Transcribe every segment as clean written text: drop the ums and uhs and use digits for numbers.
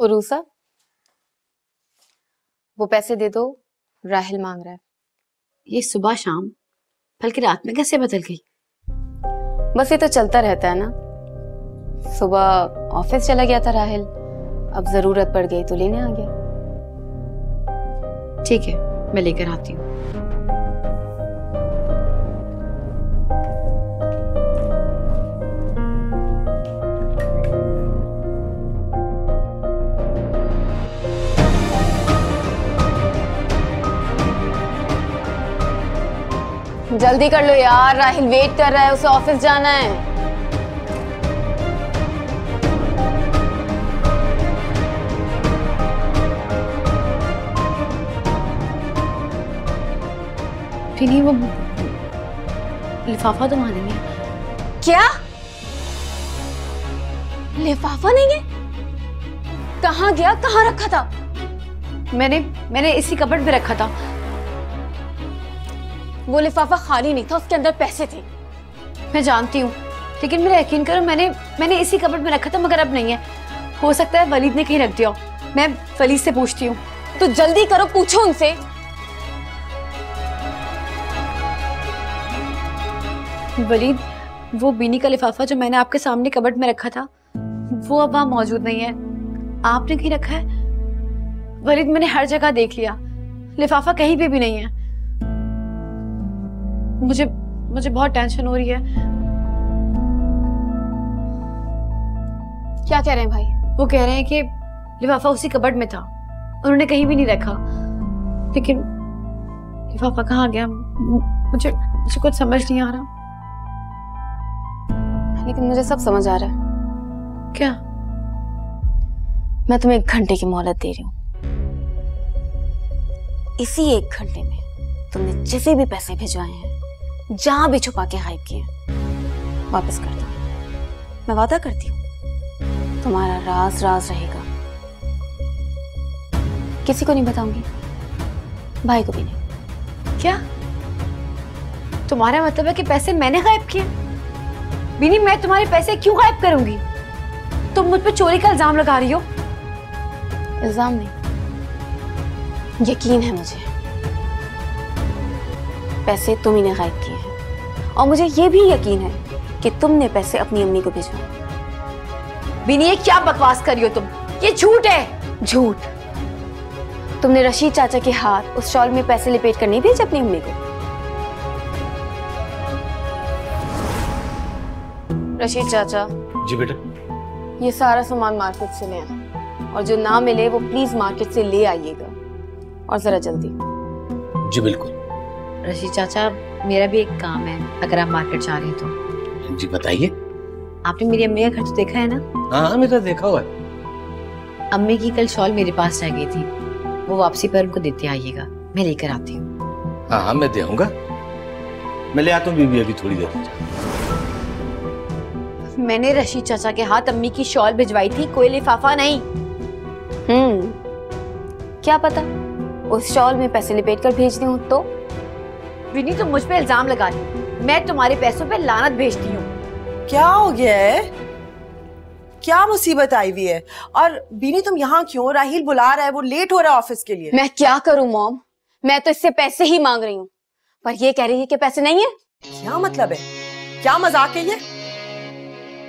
उरूसा, वो पैसे दे दो, राहिल मांग रहा है। ये सुबह शाम बल्कि रात में कैसे बदल गई? बस ये तो चलता रहता है ना। सुबह ऑफिस चला गया था राहिल, अब जरूरत पड़ गई तो लेने आ गया। ठीक है, मैं लेकर आती हूँ। जल्दी कर लो यार, राहिल वेट कर रहा है, उसे ऑफिस जाना है। नहीं, वो लिफाफा तो वहां नहीं है। क्या? लिफाफा नहीं है? कहाँ गया, कहाँ रखा था? मैंने इसी कबर्ड में रखा था। वो लिफाफा खाली नहीं था, उसके अंदर पैसे थे। मैं जानती हूँ, लेकिन मेरा यकीन करो, मैंने इसी कबर्ड में रखा था, मगर अब नहीं है। हो सकता है वलीद ने कहीं रख दिया। मैं वलीद से पूछती हूँ। तो जल्दी करो, पूछो उनसे। वलीद, वो बीनी का लिफाफा जो मैंने आपके सामने कबर्ड में रखा था, वो अब वहां मौजूद नहीं है। आपने कहीं रखा है? वलीद, मैंने हर जगह देख लिया, लिफाफा कहीं पे भी नहीं है। मुझे बहुत टेंशन हो रही है। क्या कह रहे हैं भाई? वो कह रहे हैं कि लिफाफा उसी कबर्ड में था, उन्होंने कहीं भी नहीं रखा। लेकिन लिफाफा कहाँ गया? मुझे कुछ समझ नहीं आ रहा। लेकिन मुझे सब समझ आ रहा है। क्या? मैं तुम्हें 1 घंटे की मोहलत दे रही हूँ। इसी 1 घंटे में तुमने जिसे भी पैसे भिजवाए हैं, जहां भी छुपा के गायब किए हैं, वापस कर दो। मैं वादा करती हूँ, तुम्हारा राज रहेगा। किसी को नहीं बताऊंगी, भाई को भी नहीं। क्या? तुम्हारा मतलब है कि पैसे मैंने गायब किए? बीनी, मैं तुम्हारे पैसे क्यों गायब करूंगी? तुम मुझ पर चोरी का इल्जाम लगा रही हो। इल्जाम नहीं, यकीन है मुझे। पैसे तुम ही ने गायब किए हैं, और मुझे ये भी यकीन है कि तुमने पैसे अपनी अम्मी को भिजवाए। बीनी, ये क्या बकवास कर रही हो तुम? ये झूठ है। झूठ? तुमने रशीद चाचा के हाथ उस शॉल में पैसे लपेट कर नहीं भेजे अपनी अम्मी को? रशीद चाचा। जी बेटा। ये सारा सामान मार्केट से ले आए, और जो ना मिले वो प्लीज मार्केट से ले आइएगा, और जरा जल्दी। जी बिल्कुल। रशीद चाचा, मेरा भी एक काम है, अगर आप मार्केट जा रहे हैं तो। जी बताइए। आपने मेरी अम्मी का घर तो देखा है ना? हाँ, मेरा देखा हुआ है। अम्मी की कल शॉल मेरे पास रह गई थी, वो वापसी पर उनको देते आइएगा, मैं लेकर आती हूँ। हाँ, मैं दे आऊंगा। मैं ले आता हूँ बीबी, अभी थोड़ी देर। मैंने रशीद चाचा के हाथ अम्मी की शॉल भिजवाई थी, कोई लिफाफा नहीं। क्या पता उस शॉल में पैसे लपेट कर भेज दी हूँ तो? विनी, तुम मुझ पे इल्जाम लगा रही हो। मैं तुम्हारे पैसों पे लानत भेजती हूँ। क्या हो गया है? क्या मुसीबत आई हुई है? और बीनी, तुम यहाँ क्यों? राहिल बुला रहा है, वो लेट हो रहा है ऑफिस के लिए। मैं क्या करूँ मॉम, मैं तो इससे पैसे ही मांग रही हूँ, पर ये कह रही है कि पैसे नहीं है। क्या मतलब है? क्या मजाक है ये?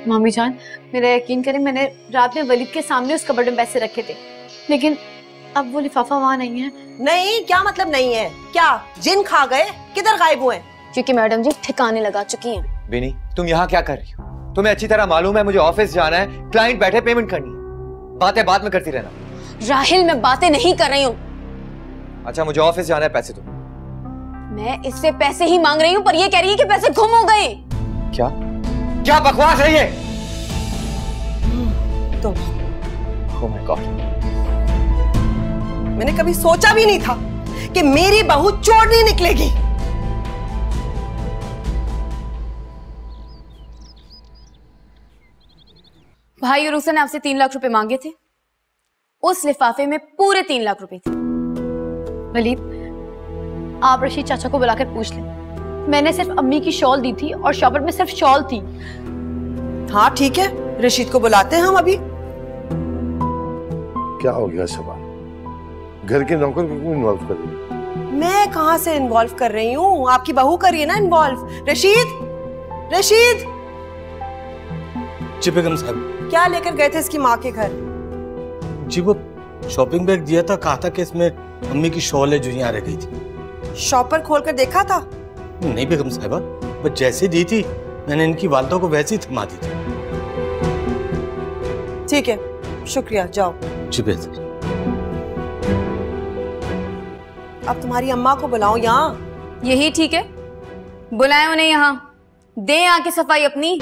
मम्मी जान, मेरा यकीन करें, मैंने रात में वलीद के सामने उस कबर्ड में पैसे रखे थे, लेकिन अब वो लिफाफा वहाँ नहीं है। नहीं, क्या मतलब नहीं है? क्या जिन खा गए? किधर गायब हुए? क्योंकि मैडम जी ठिकाने लगा चुकी हैं। बेनी, तुम यहाँ क्या कर रही हो? तुम्हें अच्छी तरह मालूम है मुझे ऑफिस जाना है, क्लाइंट बैठे, पेमेंट करनी है। बातें बाद में करती रहना। राहिल, मैं बातें नहीं कर रही हूँ। अच्छा, मुझे ऑफिस जाना है, पैसे दो। मैं इससे पैसे ही मांग रही हूँ, पर ये कह रही है कि पैसे गुम हो गए। क्या क्या बकवास है ये? तो ओह माय गॉड, मैंने कभी सोचा भी नहीं था कि मेरी बहू चोरनी निकलेगी। भाई और उसने आपसे 3 लाख रुपए मांगे थे, उस लिफाफे में पूरे 3 लाख रुपए थे। वलीद, आप रशीद चाचा को बुलाकर पूछ लें, मैंने सिर्फ अम्मी की शॉल दी थी और शॉपर में सिर्फ शॉल थी। हाँ ठीक है, रशीद को बुलाते हैं हम अभी। क्या हो गया सवाल? घर के नौकर को क्यों इन्वॉल्व कर रही है? मैं कहाँ से इन्वॉल्व कर रही हूँ? आपकी बहू कर रही है ना इन्वॉल्व। रशीद, रशीद, जी बेगम साहब। क्या लेकर गए थे इसकी माँ के घर? जी वो शॉपिंग बैग दिया था, कहा था कि इसमें अम्मी की शॉल है जो यहाँ रह गई थी। शॉपर खोलकर देखा था? नहीं बेगम साहिबा, बस जैसे दी थी मैंने इनकी वालदा को वैसे ही थमा दी थी। ठीक है, शुक्रिया, जाओ। जी बेहतर। अब तुम्हारी अम्मा को बुलाओ यहाँ। यही ठीक है, बुलाए उन्हें यहाँ, दे आके सफाई अपनी।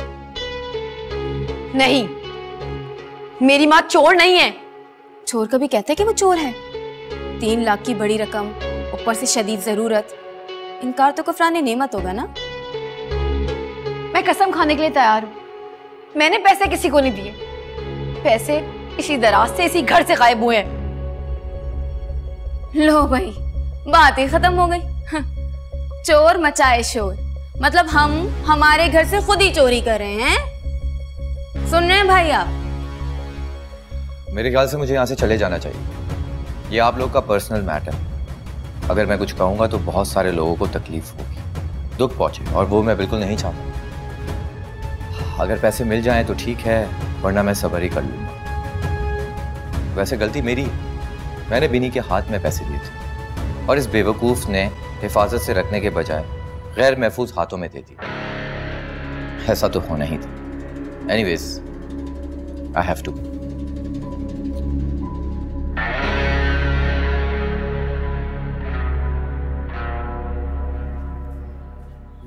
नहीं, मेरी माँ चोर नहीं है। चोर कभी कहते कि वो चोर है? 3 लाख की बड़ी रकम, ऊपर से शदीद जरूरत, इनकार तो कुफराने नेमत होगा ना। मैं कसम खाने के लिए तैयार हूँ, मैंने पैसे किसी को नहीं दिए। पैसे इसी दराज से, इसी घर से गायब हुए हैं। लो भाई, बात ही खत्म हो गई। चोर मचाए शोर, मतलब हम हमारे घर से खुद ही चोरी कर रहे हैं। सुन रहे हैं भाई आप? मेरे ख्याल से मुझे यहाँ से चले जाना चाहिए। ये आप लोग का पर्सनल मैटर। अगर मैं कुछ कहूँगा तो बहुत सारे लोगों को तकलीफ होगी, दुख पहुँचे, और वो मैं बिल्कुल नहीं चाहता। अगर पैसे मिल जाएं तो ठीक है, वरना मैं सब्र ही कर लूँगा। वैसे गलती मेरी है, मैंने बिनी के हाथ में पैसे दिए थे और इस बेवकूफ़ ने हिफाजत से रखने के बजाय गैर महफूज हाथों में दे दिया। ऐसा तो होना ही था। Anyways, I have to.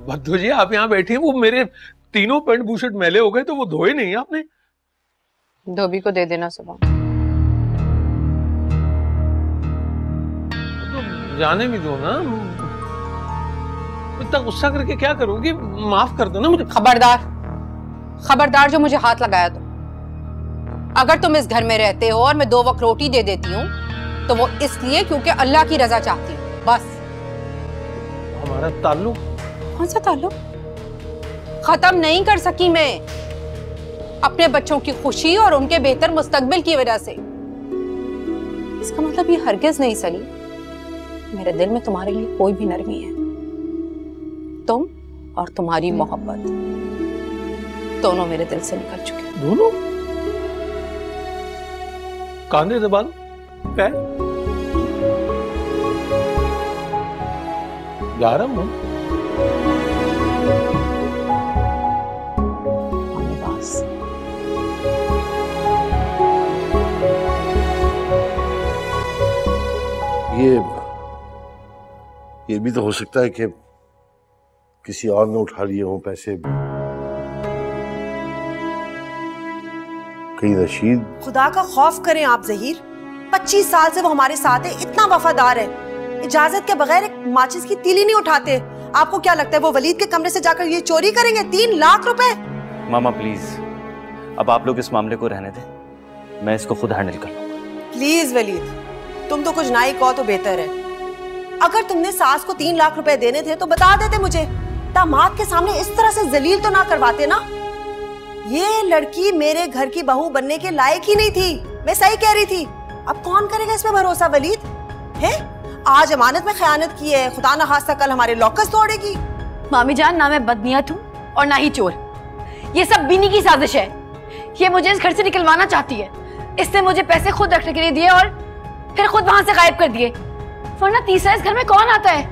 बद्दू जी, आप यहाँ बैठे हैं, वो मेरे तीनों पैंट बूशर्ट मैले हो गए तो वो धोए नहीं आपने? धोबी को दे देना सुबह। तो जाने भी दो ना, इतना गुस्सा करके क्या करोगी? माफ कर दो ना मुझे। खबरदार, खबरदार जो मुझे हाथ लगाया तो। अगर तुम इस घर में रहते हो और मैं 2 वक्त रोटी दे देती हूँ तो वो इसलिए क्योंकि अल्लाह की रजा चाहती हूँ, बस। हमारा ताल्लुक? कौन सा ताल्लुक? खत्म नहीं कर सकी मैं अपने बच्चों की खुशी और उनके बेहतर मुस्तकबिल की वजह से। इसका मतलब ये हरगिज नहीं सली, मेरे दिल में तुम्हारे लिए कोई भी नरमी है। तुम और तुम्हारी मोहब्बत दोनों मेरे दिल से निकल चुके। दोनों? कांधे दबान, पैर जा रहा हूं। ये भी तो हो सकता है कि किसी और ने उठा लिए हों पैसे। कहीं रशीद। खुदा का खौफ करें आप ज़हीर, 25 साल से वो हमारे साथ है, इतना वफादार है, इजाजत के बगैर एक माचिस की तीली नहीं उठाते। आपको क्या लगता है वो वलीद के कमरे से जाकर ये चोरी करेंगे? 3 लाख रुपए? मामा प्लीज, अब आप लोग इस मामले को रहने दें, मैं इसको खुद हैंडल कर लूंगा। प्लीज वलीद, तुम तो कुछ ना ही कहो तो बेहतर है। अगर तुमने सास को 3 लाख रुपए देने थे तो बता देते मुझे, दामाद के सामने इस तरह से जलील तो ना करवाते ना। ये लड़की मेरे घर की बहू बनने के लायक ही नहीं थी, मैं सही कह रही थी। अब कौन करेगा इस पे भरोसा वलीद? है आज अमानत में खयानत की है, खुदा ना खास्ता कल हमारे लॉकर्स तोड़ेगी। मामी जान, ना मैं बदनीयत हूँ और ना ही चोर। ये सब बिनी की साजिश है। ये मुझे इस घर से निकलवाना चाहती है। इसने मुझे पैसे खुद रखने के लिए दिए और फिर खुद वहां से गायब कर दिए, वरना तीसरा इस घर में कौन आता है?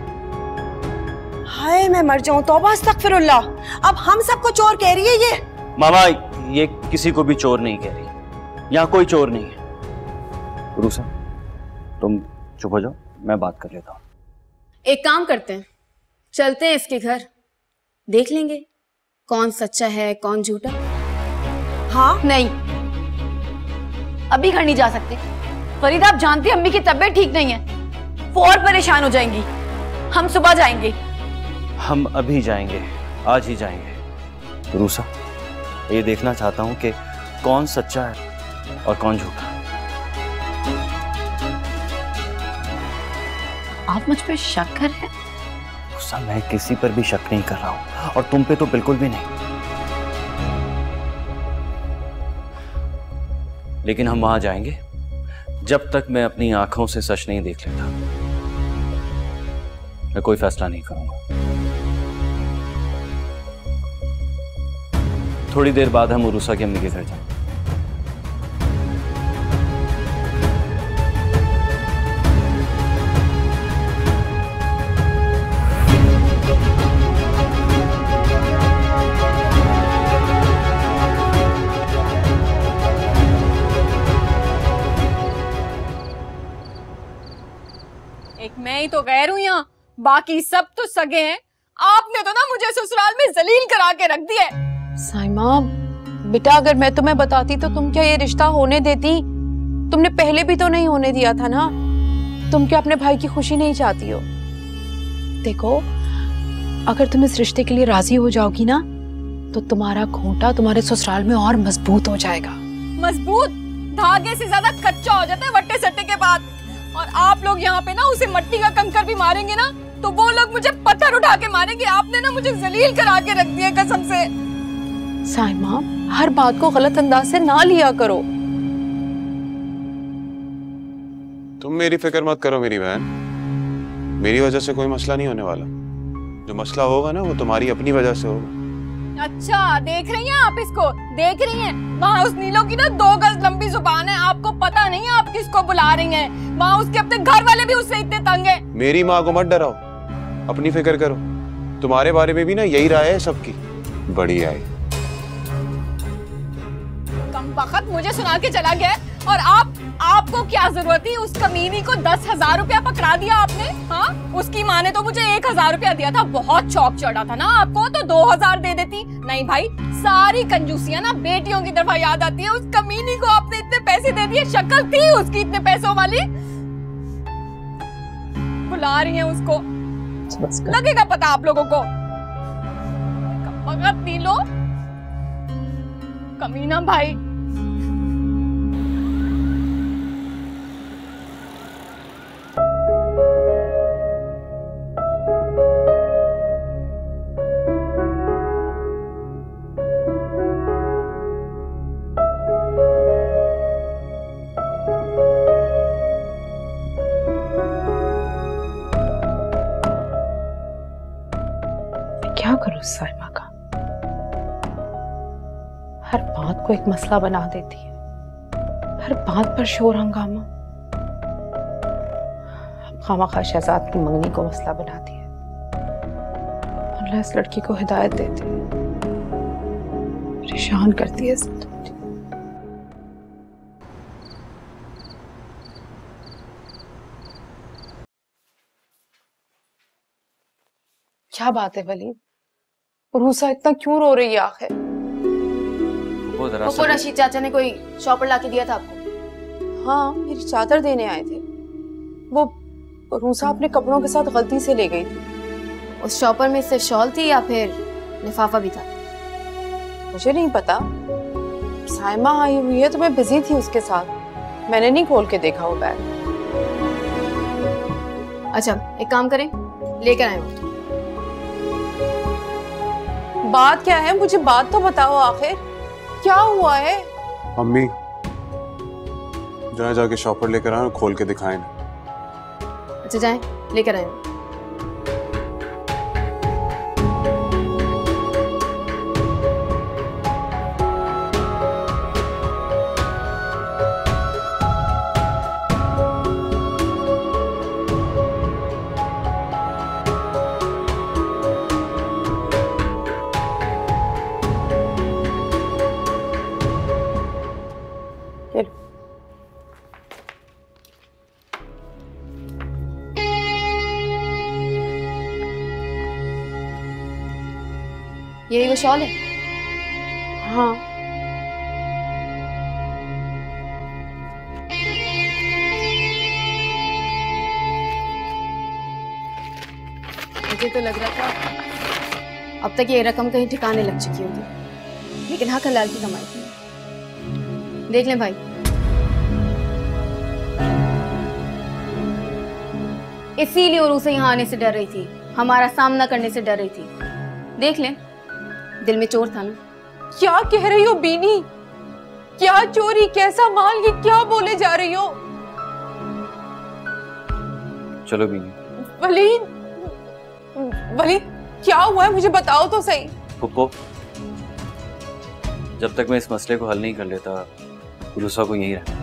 हाय मैं मर जाऊं, तौबा अस्तगफिरुल्लाह। अब हम सबको चोर कह रही है ये? मामा ये किसी को भी चोर नहीं कह रही, यहाँ कोई चोर नहीं है। रूसा तुम चुप हो जाओ, मैं बात कर लेता हूँ। एक काम करते हैं, चलते हैं इसके घर, देख लेंगे कौन सच्चा है कौन झूठा। हाँ नहीं, अभी घर नहीं जा सकते। फरीदा आप जानती हैं अम्मी की तबीयत ठीक नहीं है, वो और परेशान हो जाएंगी। हम सुबह जाएंगे। हम अभी जाएंगे, आज ही जाएंगे। रूसा ये देखना चाहता हूँ कि कौन सच्चा है और कौन झूठा। आप मुझ पे शक कर रहे हैं? रूसा मैं किसी पर भी शक नहीं कर रहा हूँ और तुम पे तो बिल्कुल भी नहीं। लेकिन हम वहां जाएंगे जब तक मैं अपनी आंखों से सच नहीं देख लेता मैं कोई फैसला नहीं करूंगा। थोड़ी देर बाद हम उरूसा की अम्मी के घर जाएंगे। एक मैं ही तो गैर हूं यहाँ, बाकी सब तो सगे हैं। आपने तो ना मुझे ससुराल में जलील करा के रख दिया है। साइमा बेटा, अगर मैं तुम्हें बताती तो तुम क्या ये रिश्ता होने देती? तुमने पहले भी तो नहीं होने दिया था ना। तुम क्या अपने भाई की खुशी नहीं चाहती हो? देखो, अगर तुम इस रिश्ते के लिए राजी हो जाओगी ना तो तुम्हारा खूंटा तुम्हारे ससुराल में और मजबूत हो जाएगा। मजबूत धागे से ज्यादा कच्चा हो जाता है वट्टे सट्टे के बाद। और आप लोग यहाँ पे ना उसे मट्टी का कंकर भी मारेंगे ना तो वो लोग मुझे पत्थर उठा के मारेंगे। आपने ना मुझे जलील करा के रख दिया कसम से। साइमा, हर बात को गलत अंदाज से ना लिया करो। तुम मेरी फिक्र मत करो मेरी बहन, मेरी वजह से कोई मसला नहीं होने वाला। जो मसला होगा ना वो तुम्हारी अपनी वजह से होगा। अच्छा, देख रही हैं आप इसको? देख रही हैं? वहाँ उस नीलो की ना 2 गज लंबी जुबान है, आपको पता नहीं है आप किसको बुला रही हैं। वहाँ उसके अपने घर वाले भी उससे इतने तंग हैं। मेरी माँ को मत डराओ, अपनी फिक्र करो। तुम्हारे बारे में भी ना यही राय है सबकी। बढ़िया है। कम वक्त मुझे सुना के चला गया और आपको क्या जरूरत थी? उस कमीनी को 10,000 रुपया पकड़ा दिया आपने। हाँ, उसकी माँ ने तो मुझे 1,000 रुपया दिया था। बहुत शौक चढ़ा था ना आपको, तो 2,000 दे देती। नहीं भाई, सारी कंजूसियां ना बेटियों की तरफ याद आती है। उस कमीनी को आपने इतने पैसे दे दिए, शक्ल थी उसकी इतने पैसों वाली। बुला रही है उसको, लगेगा पता आप लोगों को। भगत नीलो, कमीना भाई। क्या करूं साइमा का? हर बात को एक मसला बना देती है, हर बात पर शोर हंगामा। खामखा शहजाद की मंगनी को मसला बनाती है। अल्लाह इस लड़की को हिदायत देती है, परेशान करती है। क्या बात है वलीद? रूसा इतना क्यों रो रही है आखिर? वो रशीद चाचा ने कोई शॉपर लाके दिया था आपको? हाँ, मेरी चादर देने आए थे। वो रूसा अपने कपड़ों के साथ गलती से ले गई थी। उस शॉपर में सिर्फ शॉल थी या फिर लिफाफा भी था? मुझे नहीं पता। साइमा आई हुई है तो मैं बिजी थी उसके साथ, मैंने नहीं खोल के देखा वो बैग। अच्छा, एक काम करें, लेकर आए वो। बात क्या है? मुझे बात तो बताओ आखिर, क्या हुआ है? अम्मी जाए जाके शॉपर लेकर आए और खोल के दिखाएं। अच्छा जाए, लेकर आए। यही वो शॉल है? हाँ। मुझे तो लग रहा था अब तक ये रकम कहीं ठिकाने लग चुकी होगी, लेकिन हाँ, हलाल की कमाई थी। देख लें भाई, इसीलिए और उसे यहाँ आने से डर रही थी, हमारा सामना करने से डर रही थी। देख लें, दिल में चोर था ना। क्या कह रही हो बीनी? क्या चोरी, कैसा माल, ये क्या बोले जा रही हो? चलो बीनी। वलीद, वलीद क्या हुआ है मुझे बताओ तो सही। पुप्पो, जब तक मैं इस मसले को हल नहीं कर लेता रूसा को यहीं रहना।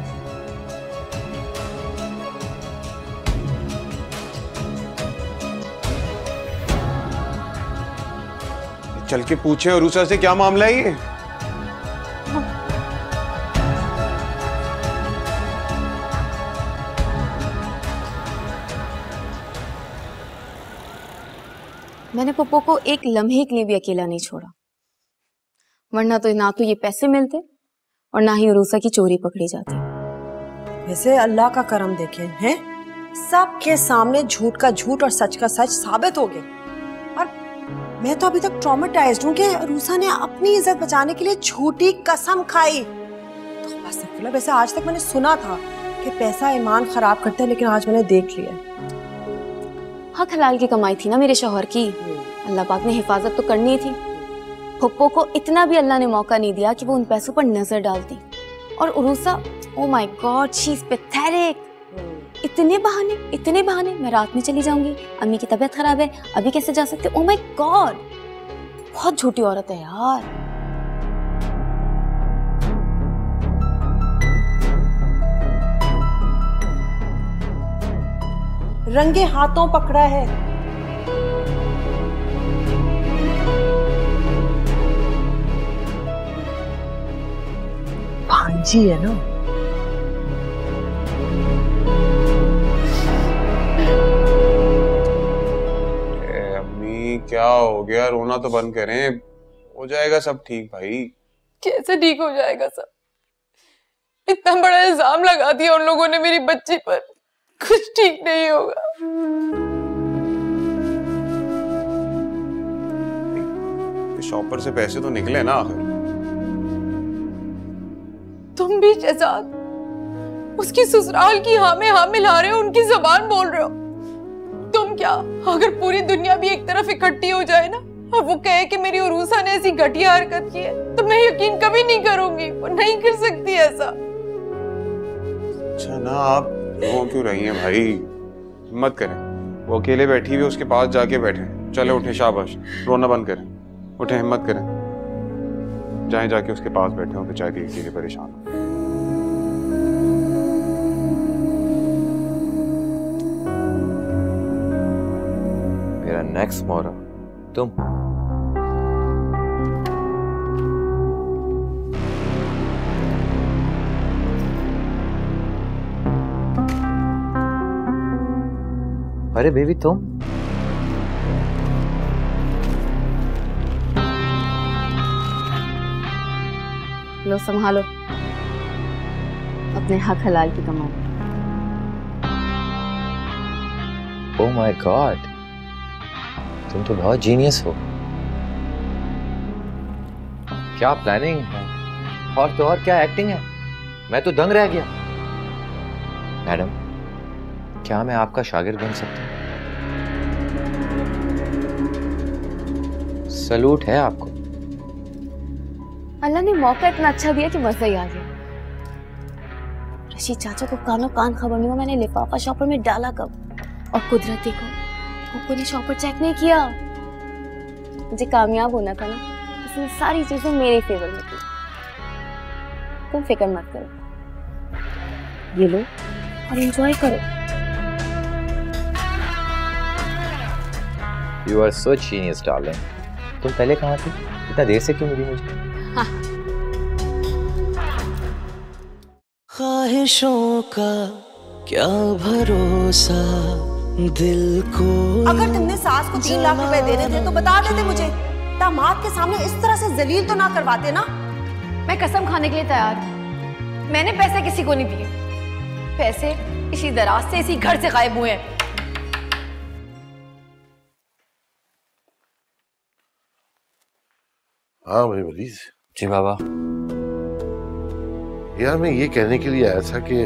चल के पूछे उरूसा से क्या मामला है ये। मैंने पप्पू को एक लम्हे के लिए भी अकेला नहीं छोड़ा, वरना तो ना तो ये पैसे मिलते और ना ही उरूसा की चोरी पकड़ी जाती। वैसे अल्लाह का करम देखे हैं, सबके सामने झूठ का झूठ और सच का सच साबित हो गए। और मैं तो अभी तक ट्रॉमेटाइज्ड हूँ कि रूसा ने अपनी इज्जत बचाने के लिए झूठी कसम खाई। तो बस वैसे आज तक मैंने सुना था कि पैसा ईमान खराब करता है, लेकिन आज मैंने देख लिया। हक हलाल की कमाई थी ना मेरे शौहर की, अल्लाह पाक ने हिफाजत तो करनी थी। पप्पो को इतना भी अल्लाह ने मौका नहीं दिया कि वो उन पैसों पर नजर डालती। और उरूसा, oh my God, she is pathetic. इतने बहाने, मैं रात में चली जाऊंगी, अम्मी की तबीयत खराब है, अभी कैसे जा सकते? ओ माय गॉड, बहुत झूठी औरत है यार। रंगे हाथों पकड़ा है। भांजी है ना। अम्मी क्या हो गया, रोना तो बंद करें, हो जाएगा सब ठीक भाई। कैसे ठीक हो जाएगा सब? इतना बड़ा इल्जाम लगा दिया उन लोगों ने मेरी बच्ची पर, कुछ ठीक नहीं होगा। शॉपर से पैसे तो निकले ना आखिर। तुम भी शहजाद उसकी ससुराल की हाँ में हाँ मिला रहे हो, उनकी जबान बोल रहे हो। तुम क्या, अगर पूरी दुनिया भी एक तरफ इकट्ठी हो जाए ना और वो कहे कि मेरी उरूसा ने ऐसी घटिया हरकत की है, तो मैं यकीन कभी नहीं करूंगी। वो नहीं कर सकती ऐसा। अच्छा ना, आप रो क्यों रही हैं भाई? हिम्मत करें, वो अकेले बैठी हुई, उसके पास जाके बैठे। चले उठे, शाबाश, रोना बंद करें, उठे, हिम्मत करें, जाएं जाके उसके पास बैठे हो, बेचारी अकेले परेशान हो। मेरा नेक्स्ट मोरा तुम। अरे बेबी तुम। लो संभालो अपने हक हलाल की कमाई। ओह माय गॉड, तुम तो बहुत जीनियस हो। क्या प्लानिंग है, और तो और क्या एक्टिंग है, मैं तो दंग रह गया। मैडम, क्या मैं आपका शागिर्द बन सकता हूँ? सलूट है आपको। अल्लाह ने मौका इतना अच्छा दिया कि मजा ही आ गया। रशीद चाचा को कानो कान खबर नहीं हुआ मैंने लिफाफा शॉपर में डाला कब, और कुदरत देखो वो ने शॉपर चेक नहीं किया। मुझे कामयाब होना था ना, इसलिए सारी चीजें मेरे फेवर में थी। तुम फिक्र मत करो, ये लो और एंजॉय करो। You are so genius, darling. तुम पहले कहाँ थी? इतना देर से क्यों मिली मुझे? ख्वाहिशों का क्या भरोसा दिल को। अगर तुमने सास को 3 लाख रुपए देने थे तो बता देते मुझे, दामाद के सामने इस तरह से जलील तो ना करवाते ना। मैं कसम खाने के लिए तैयार हूँ, मैंने पैसे किसी को नहीं दिए। पैसे इसी दराज से, इसी घर से गायब हुए हैं। हाँ भाई वलीद। जी बाबा। यार मैं ये कहने के लिए आया था कि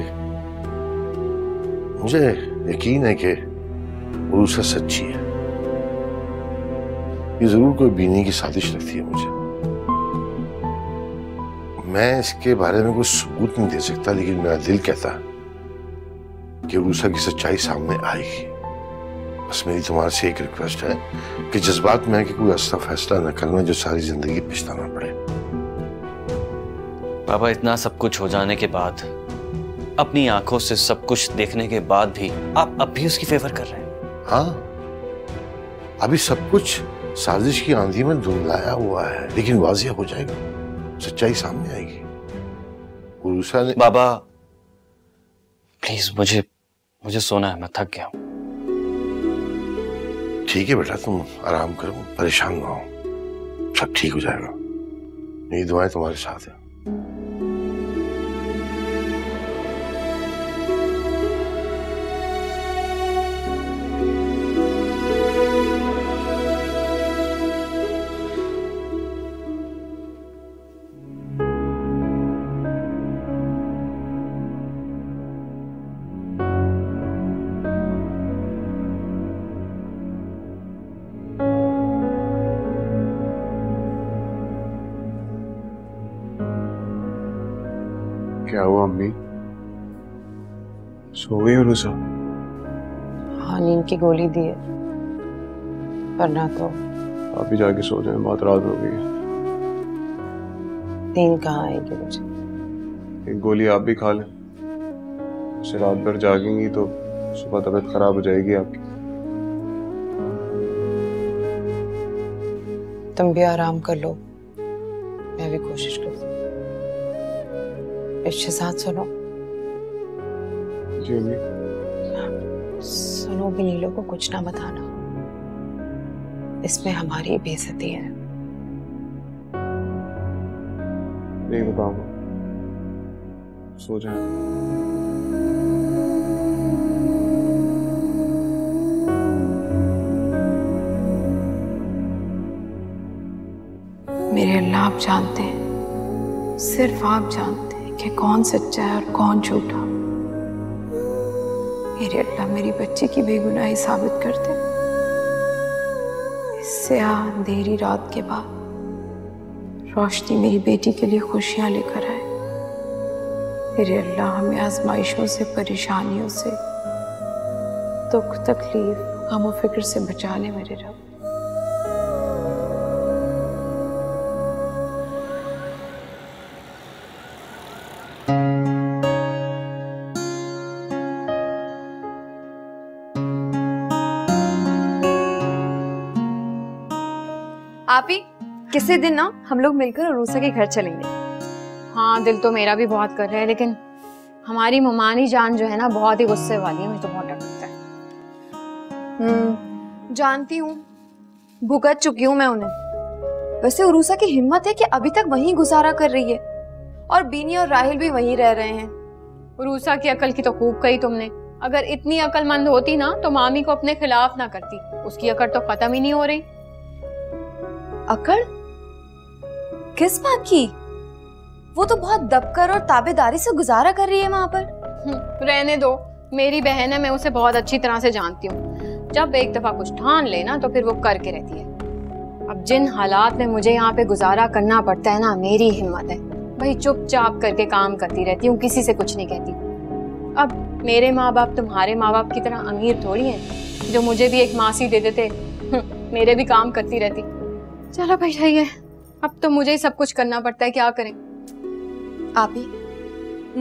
मुझे यकीन है कि उरूसा सच्ची है। ये जरूर कोई बीनी की साजिश लगती है मुझे। मैं इसके बारे में कोई सबूत नहीं दे सकता, लेकिन मेरा दिल कहता कि उरूसा की सच्चाई सामने आएगी। बस मेरी तुम्हारे से एक रिक्वेस्ट है कि जज्बात में आके कोई ऐसा फैसला न करना जो सारी जिंदगी पछताना पड़े। पापा, इतना सब कुछ हो जाने के बाद, अपनी आंखों से सब कुछ देखने के बाद भी आप अब भी उसकी फेवर कर रहे हैं? हाँ, अभी सब कुछ साजिश की आंधी में धुंधलाया हुआ है, लेकिन वाजिया हो जाएगा, सच्चाई सामने आएगी। उषा ने बाबा प्लीज, मुझे सोना है, मैं थक गया हूं। ठीक है बेटा, तुम आराम करो, परेशान ना हो, सब ठीक हो जाएगा। मेरी दुआएं तुम्हारे साथ है। क्या हुआ अम्मी, सो गई हो रुसा? हाँ, नींद की गोली दी है, वरना तो आप भी जाके सो जाएं, बहुत रात हो गई है। नींद कहाँ आएगी मुझे? एक गोली आप भी खा लें, उससे रात भर जागेंगी तो सुबह तबीयत खराब हो जाएगी आपकी। तुम भी आराम कर लो, मैं भी कोशिश करती हूँ। साथ सुनो। जी अम्मी। सुनो भी नीलो को कुछ ना बताना, इसमें हमारी बेइज्जती है। नहीं बताऊंगा, सो जाए। मेरे अल्लाह आप जानते हैं, सिर्फ आप जानते हैं कि कौन सच्चा है और कौन झूठा। मेरे अल्लाह मेरी बच्ची की बेगुनाही साबित कर दे। इससे अंधेरी रात के बाद रोशनी मेरी बेटी के लिए खुशियां लेकर आए। मेरे अल्लाह हमें आजमाइशों से, परेशानियों से, दुख तकलीफ, गम और फिक्र से बचा ले मेरे रब। आप ही किसी दिन ना हम लोग मिलकर अरूसा के घर चलेंगे। हाँ, दिल तो मेरा भी बहुत कर रहा है, लेकिन हमारी ममानी जान जो है ना बहुत ही गुस्से वाली है, मुझे तो बहुत डर लगता है। जानती हूँ, भुगत चुकी हूँ मैं उन्हें। वैसे अरूसा की हिम्मत है कि अभी तक वहीं गुजारा कर रही है, और बीनी और राहिल भी वहीं रह रहे हैं। अरूसा की अकल की तो खूब कही तुमने। अगर इतनी अकलमंद होती ना तो मामी को अपने खिलाफ ना करती। उसकी अकड़ तो खत्म ही नहीं हो रही। अकड़? किस बात की? वो तो बहुत दबकर और ताबेदारी से गुजारा कर रही है वहां पर। रहने दो, मेरी बहन है, मैं उसे बहुत अच्छी तरह से जानती हूँ। जब एक दफा कुछ ठान लेना तो फिर वो करके रहती है। अब जिन हालात में मुझे यहाँ पे गुजारा करना पड़ता है ना, मेरी हिम्मत है भाई चुपचाप करके काम करती रहती हूँ, किसी से कुछ नहीं कहती। अब मेरे माँ बाप तुम्हारे माँ बाप की तरह अमीर थोड़ी हैं जो मुझे भी एक मासी दे देते, मेरे भी काम करती रहती। चलो भाई सही है, अब तो मुझे ही सब कुछ करना पड़ता है, क्या करें। आप ही,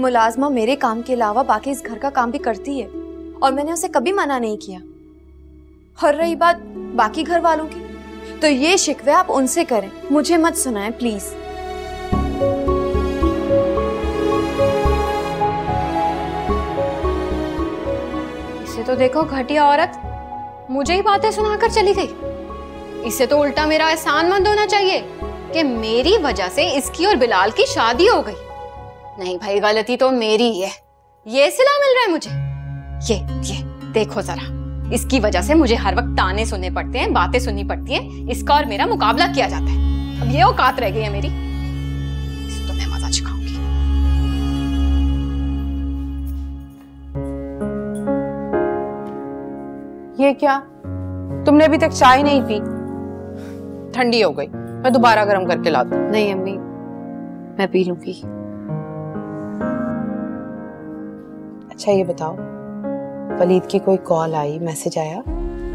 मुलाजमा मेरे काम के अलावा बाकी इस घर का काम भी करती है, और मैंने उसे कभी मना नहीं किया। और रही बात बाकी घर वालों की, तो ये शिकवे आप उनसे करें, मुझे मत सुनाएं प्लीज। इसे तो देखो, घटिया औरत मुझे ही बातें सुनाकर चली गई। इसे तो उल्टा मेरा एहसान मंद होना चाहिए कि मेरी वजह से इसकी और बिलाल की शादी हो गई। नहीं भाई, गलती तो मेरी ही है। ये सिला मिल रहा है मुझे। ये देखो जरा, इसकी वजह से मुझे हर वक्त ताने सुनने पड़ते हैं, बातें सुननी पड़ती हैं, इसका और मेरा मुकाबला किया जाता है। अब ये औकात रह गई है मेरी, इसे तो मैं मजा चखाऊंगी। ये क्या, तुमने अभी तक चाय नहीं पी? ठंडी हो गई, मैं दोबारा गर्म करके ला दूं। नहीं अम्मी, मैं पी लूंगी। अच्छा ये बताओ, वलीद की कोई कॉल आई, मैसेज आया?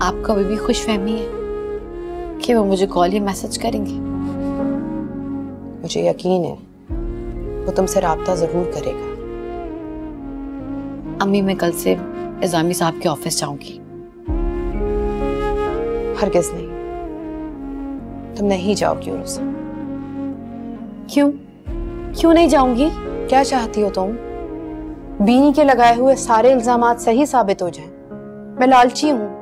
आपको अभी भी खुशफहमी है कि वो मुझे कॉल या मैसेज करेंगे? मुझे यकीन है वो तुमसे राब्ता जरूर करेगा। अम्मी, मैं कल से इज़ामी साहब के ऑफिस जाऊंगी। हरगिज़ नहीं, तुम नहीं जाओगी उर्सा। क्यों? क्यों नहीं जाऊंगी? क्या चाहती हो तुम? बीनी के लगाए हुए सारे इल्जामात सही साबित हो जाएं। मैं लालची हूँ,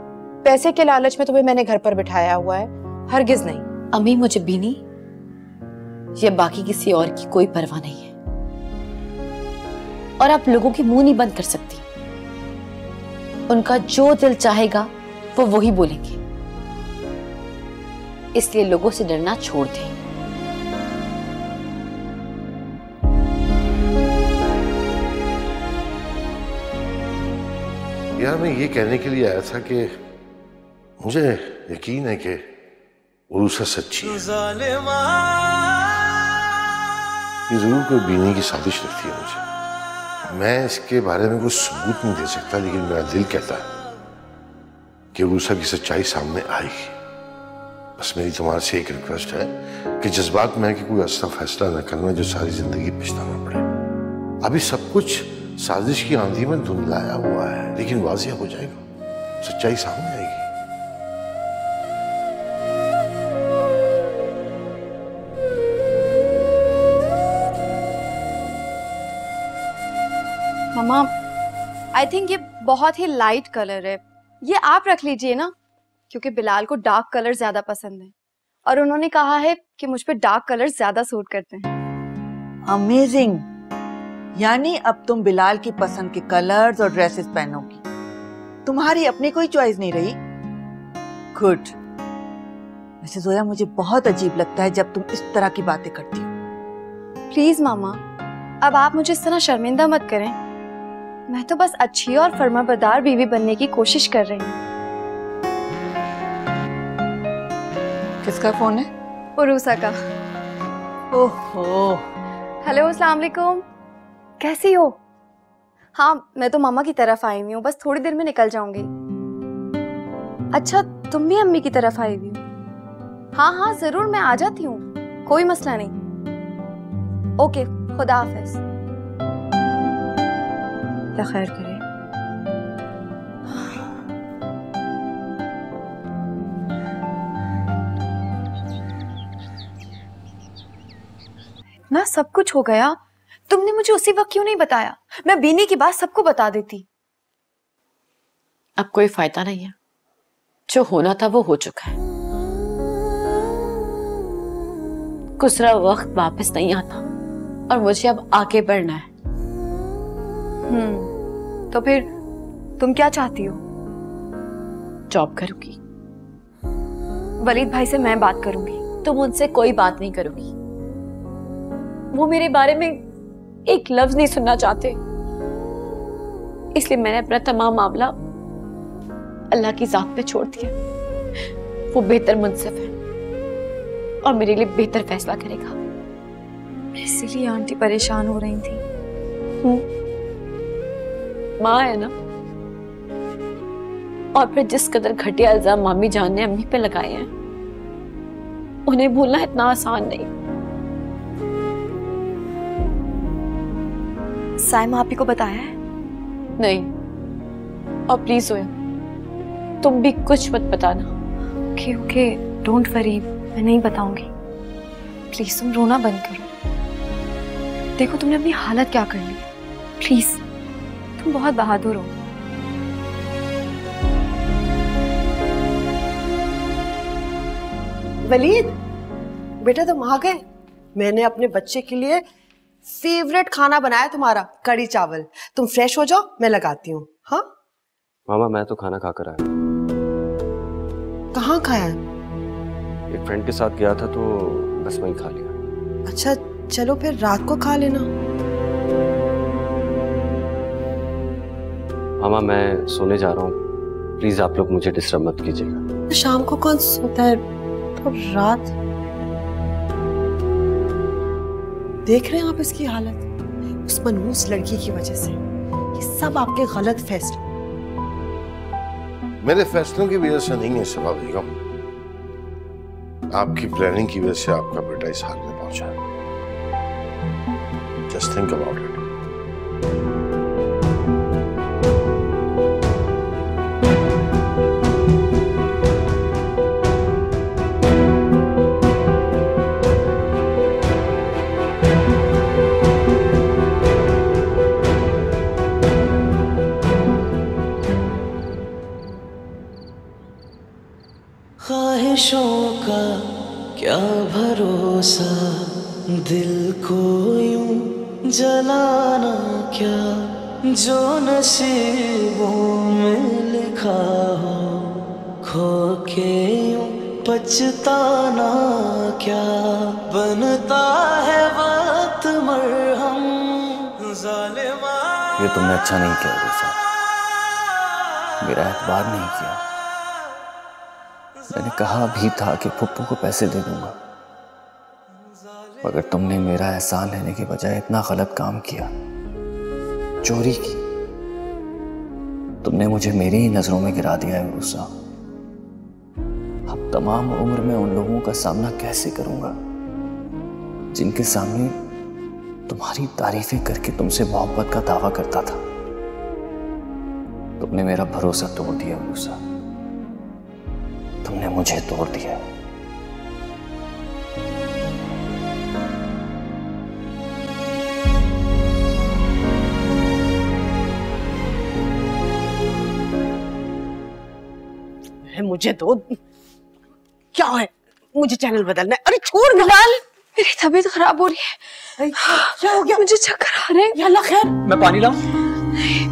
पैसे के लालच में तुम्हें मैंने घर पर बिठाया हुआ है, हरगिज नहीं। अम्मी, मुझे बीनी या बाकी किसी और की कोई परवाह नहीं है, और आप लोगों के मुंह नहीं बंद कर सकती। उनका जो दिल चाहेगा वो वही बोलेंगे, इसलिए लोगों से डरना छोड़ दें। यार मैं ये कहने के लिए आया था कि मुझे यकीन है कि उरूसा सच्ची है। ये जरूर कोई बीनी की साजिश लगती है मुझे। मैं इसके बारे में कुछ सबूत नहीं दे सकता, लेकिन मेरा दिल कहता है कि उरूसा की सच्चाई सामने आएगी। बस मेरी तुम्हारे से एक रिक्वेस्ट है कि जज्बात में कि कोई ऐसा फैसला न करना जो सारी जिंदगी पछताना पड़े। अभी सब कुछ साजिश की आंधी में धुंधलाया हुआ है, लेकिन वाज़िह हो जाएगा, सच्चाई सामने आएगी। मम्मा, आई थिंक ये बहुत ही लाइट कलर है, ये आप रख लीजिए ना, क्योंकि बिलाल को डार्क कलर ज्यादा पसंद है और उन्होंने कहा है कि मुझ पे डार्क कलर ज्यादा सूट करते हैं। अमेजिंग, यानी अब तुम बिलाल की पसंद के कलर्स और ड्रेसेस पहनोगी, तुम्हारी अपनी कोई चॉइस नहीं रही। गुड। वैसे जोया, मुझे बहुत अजीब लगता है जब तुम इस तरह की बातें करती हो। प्लीज मामा, अब आप मुझे इस तरह शर्मिंदा मत करें। मैं तो बस अच्छी और फर्माबरदार बीवी बनने की कोशिश कर रही हूँ। किसका फोन है? उरूसा का। ओहो। हेलो, अस्सलाम वालेकुम। कैसी हो? हाँ, मैं तो मामा की तरफ आई हुई हूँ, बस थोड़ी देर में निकल जाऊंगी। अच्छा, तुम भी अम्मी की तरफ आई हुई हो? हाँ हाँ जरूर, मैं आ जाती हूँ, कोई मसला नहीं। ओके, खुदा हाफिज। अल्लाह खैर करे। ना सब कुछ हो गया, तुमने मुझे उसी वक्त क्यों नहीं बताया? मैं बीनी की बात सबको बता देती। अब कोई फायदा नहीं है, जो होना था वो हो चुका है। गुज़रा वक्त वापस नहीं आता और मुझे अब आगे बढ़ना है। तो फिर तुम क्या चाहती हो? जॉब करूंगी। वलीद भाई से मैं बात करूंगी। तुम उनसे कोई बात नहीं करोगी, वो मेरे बारे में एक लफ्ज नहीं सुनना चाहते, इसलिए मैंने अपना तमाम मामला अल्लाह की जात पे छोड़ दिया। वो बेहतर मुंसिफ है और मेरे लिए बेहतर फैसला करेगा। इसीलिए आंटी परेशान हो रही थी। माँ है ना, और फिर जिस कदर घटिया इल्जाम मामी जान ने अम्मी पे लगाए हैं, उन्हें भूलना इतना आसान नहीं। साइमा आपी को बताया है? नहीं, और प्लीज सोया, तुम भी कुछ मत बताना। ओके ओके, डोंट वरी, मैं नहीं बताऊंगी। प्लीज तुम रोना बंद करो। देखो तुमने अपनी हालत क्या कर ली। प्लीज, तुम बहुत बहादुर हो। वलीद, बेटा तुम आ गए। मैंने अपने बच्चे के लिए फेवरेट खाना बनाया तुम्हारा, कड़ी चावल। तुम फ्रेश हो जाओ, मैं लगाती हूँ। हाँ मामा, मैं तो खाना खाकर आया। कहाँ खाया? एक फ्रेंड के साथ गया था तो बस वहीं खा लिया। अच्छा चलो फिर रात को खा लेना। मामा, मैं सोने जा रहा हूँ, प्लीज आप लोग मुझे डिस्टर्ब मत कीजिएगा। शाम को कौन सोता है, तो रात। देख रहे हैं आप इसकी हालत, उस मनहूस लड़की की वजह से। ये सब आपके गलत फैसले। मेरे फैसलों की वजह से नहीं है सबा बेगम, आपकी प्लानिंग की वजह से आपका बेटा इस हाल में पहुंचा। Just think about it. ख्वाहिशों का क्या भरोसा, दिल को यूं जलाना क्या, जो नसीबों में लिखा हो, खो के यूं पछताना क्या, बनता है वक्त मरहम ज़ालिमा। ये तुमने अच्छा नहीं किया रूसा, मेरा एतबार नहीं किया। मैंने कहा भी था कि फुप्पू को पैसे दे दूंगा, मगर तुमने मेरा एहसान लेने के बजाय इतना गलत काम किया, चोरी की। तुमने मुझे मेरी ही नजरों में गिरा दिया है रूसा। अब तमाम उम्र में उन लोगों का सामना कैसे करूंगा जिनके सामने तुम्हारी तारीफें करके तुमसे मोहब्बत का दावा करता था। तुमने मेरा भरोसा तोड़ दिया रूसा, तुमने मुझे तोड़ दिया। मुझे तो क्या है, मुझे चैनल बदलना है। अरे छोड़ बिलाल, मेरी तबीयत खराब हो रही है। क्या हो गया? मुझे चक्कर आ रहे हैं। या अल्लाह खैर। मैं पानी लाऊं?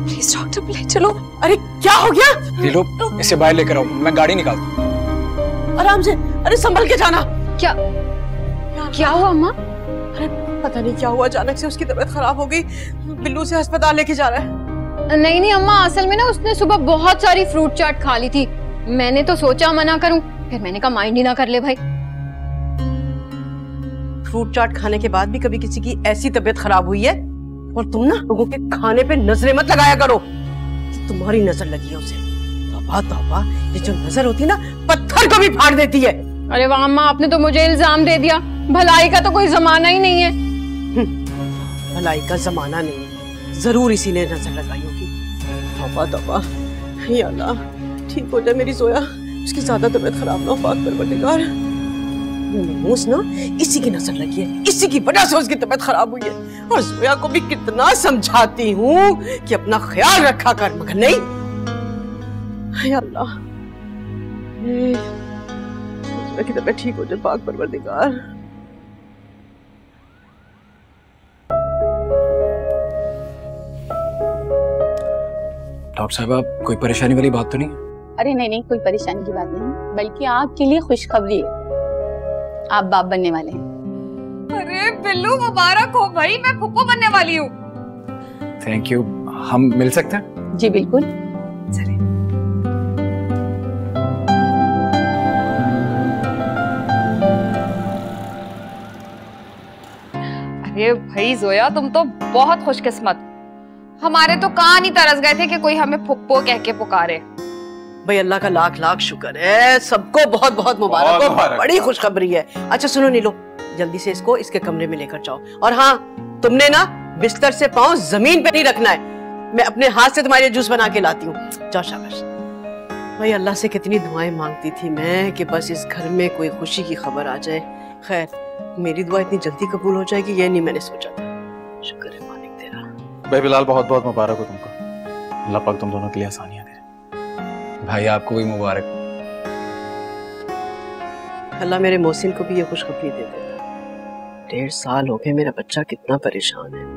प्लीज डॉक्टर ले चलो। अरे क्या हो गया? लीलो, इसे बाहर लेकर आओ, मैं गाड़ी निकालता हूं। आराम से, अरे संभल के जाना। क्या हुआ अम्मा? अरे पता नहीं क्या हुआ, अचानक से उसकी तबीयत खराब हो गई। बिल्लू से अस्पताल लेके जा रहा है। नहीं अम्मा, असल में ना उसने सुबह बहुत सारी फ्रूट चाट खा ली थी। मैंने तो सोचा मना करूं, फिर मैंने कहा माइंड ही ना कर ले भाई। फ्रूट चाट खाने के बाद भी कभी किसी की ऐसी तबीयत खराब हुई है? और तुम ना लोगों के खाने पे नजरें मत लगाया करो, तुम्हारी नजर लगी है उसे। तौबा तौबा, ये जो नजर होती है ना, पत्थर को भी फाड़ देती है। अरे वाह अम्मा, आपने तो मुझे इल्जाम दे दिया। भलाई का तो कोई जमाना ही नहीं है। भलाई का जमाना नहीं है, जरूर इसी ने नजर लगाई होगी। तौबा तौबा, या अल्लाह ठीक हो जाए मेरी जोया, उसकी ज्यादा तबीयत खराब ना हो पाक परवरदिगार। नमूस ना इसी की नजर लगी है, इसी की वजह से उसकी तबीयत खराब हुई है। और जोया को भी कितना समझाती हूँ कि अपना ख्याल रखा कर, मगर नहीं। या अल्लाह, जोया की तबीयत ठीक हो जाए पाक परवरदिगार। डॉक्टर साहब, कोई परेशानी वाली बात तो नहीं? अरे नहीं, कोई परेशानी की बात नहीं, बल्कि आपके लिए खुशखबरी है, आप बाप बनने वाले हैं। अरे बिल्लू मुबारक हो भाई, मैं फुप्पो बनने वाली हूँ। Thank you. हम मिल सकते हैं? जी बिल्कुल। चलिए। अरे भाई जोया, तुम तो बहुत खुशकिस्मत। हमारे तो कान ही तरस गए थे कि कोई हमें फुप्पो कह के पुकारे। भाई अल्लाह का लाख लाख शुक्र है, सबको बहुत बहुत मुबारक हो, बड़ी खुशखबरी है। अच्छा सुनो नीलो, जल्दी से इसको इसके कमरे में लेकर जाओ। और हाँ, तुमने ना बिस्तर से पांव जमीन पे नहीं रखना है, मैं अपने हाथ से तुम्हारे जूस बना के लाती हूँ। जाओ शाबाश। भाई अल्लाह से कितनी दुआएं मांगती थी मैं कि बस इस घर में कोई खुशी की खबर आ जाए। खैर, मेरी दुआ इतनी जल्दी कबूल हो जाएगी ये नहीं मैंने सोचा था। शुक्र है मालिक तेरा। भाई बिलाल, बहुत बहुत मुबारक हो तुमको। अल्लाह पाक तुम दोनों के लिए आसानियां दे। भाई आपको भी मुबारक। अल्लाह मेरे मोहसिन को भी ये खुशखबरी दे देता। 1.5 साल हो गए, मेरा बच्चा कितना परेशान है।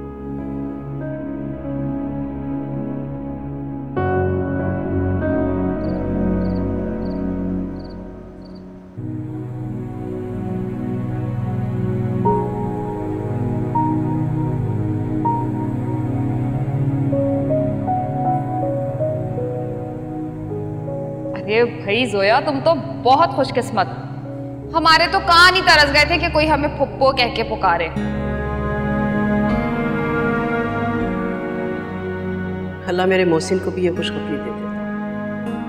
अरे भाई जोया, तुम तो बहुत खुशकिस्मत। हमारे तो कान ही तरस गए थे कि कोई हमें फुप्पो कह के पुकारे। अल्लाह मेरे मोहसिन को भी ये खुशखबरी दे देता।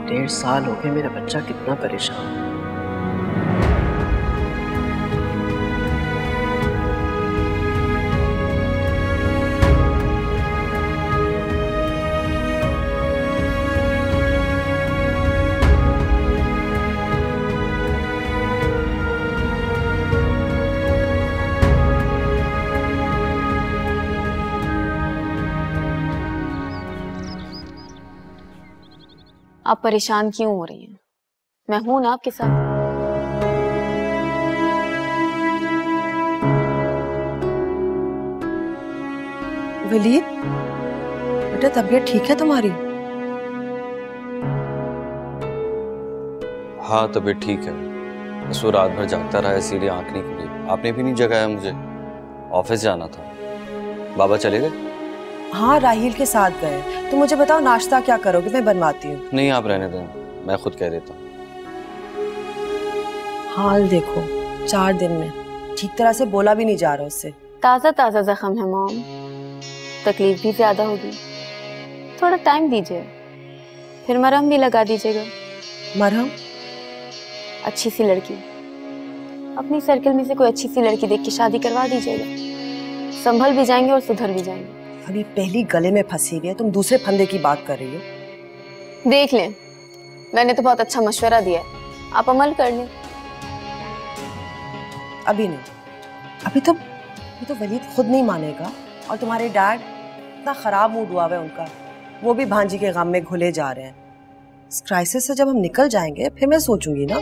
1.5 साल हो गए, मेरा बच्चा कितना परेशान। आप परेशान क्यों हो रही हैं? मैं हूं ना आपके साथ। वलीद, बेटा तबीयत ठीक है तुम्हारी? हाँ तबीयत ठीक है, बस वो रात भर जागता रहा इसीलिए आंख नहीं खुली। आपने भी नहीं जगाया मुझे, ऑफिस जाना था। बाबा चले गए? हाँ राहील के साथ गए। तो मुझे बताओ नाश्ता क्या करोगे, मैं बनवाती हूँ। नहीं आप रहने दें, मैं खुद कह देता हूँ। हाल देखो, 4 दिन में ठीक तरह से बोला भी नहीं जा रहा उससे। ताज़ा ताज़ा जख्म है मॉम, तकलीफ भी ज्यादा होगी। थोड़ा टाइम दीजिए, फिर मरहम भी लगा दीजिएगा। मरहम? अच्छी सी लड़की, अपनी सर्कल में से कोई अच्छी सी लड़की देख के शादी करवा दीजिएगा। संभल भी जाएंगे और सुधर भी जाएंगे। अभी पहली गले में फंसी हुई है, तुम दूसरे फंदे की बात कर रही हो। देख लें, मैंने तो बहुत अच्छा मशवरा दिया है, आप अमल कर लें। अभी नहीं, अभी तो वलीद खुद नहीं मानेगा। और तुम्हारे डैड, इतना खराब मूड हुआ है उनका, वो भी भांजी के गम में घुले जा रहे हैं। इस क्राइसिस से जब हम निकल जाएंगे फिर मैं सोचूंगी ना।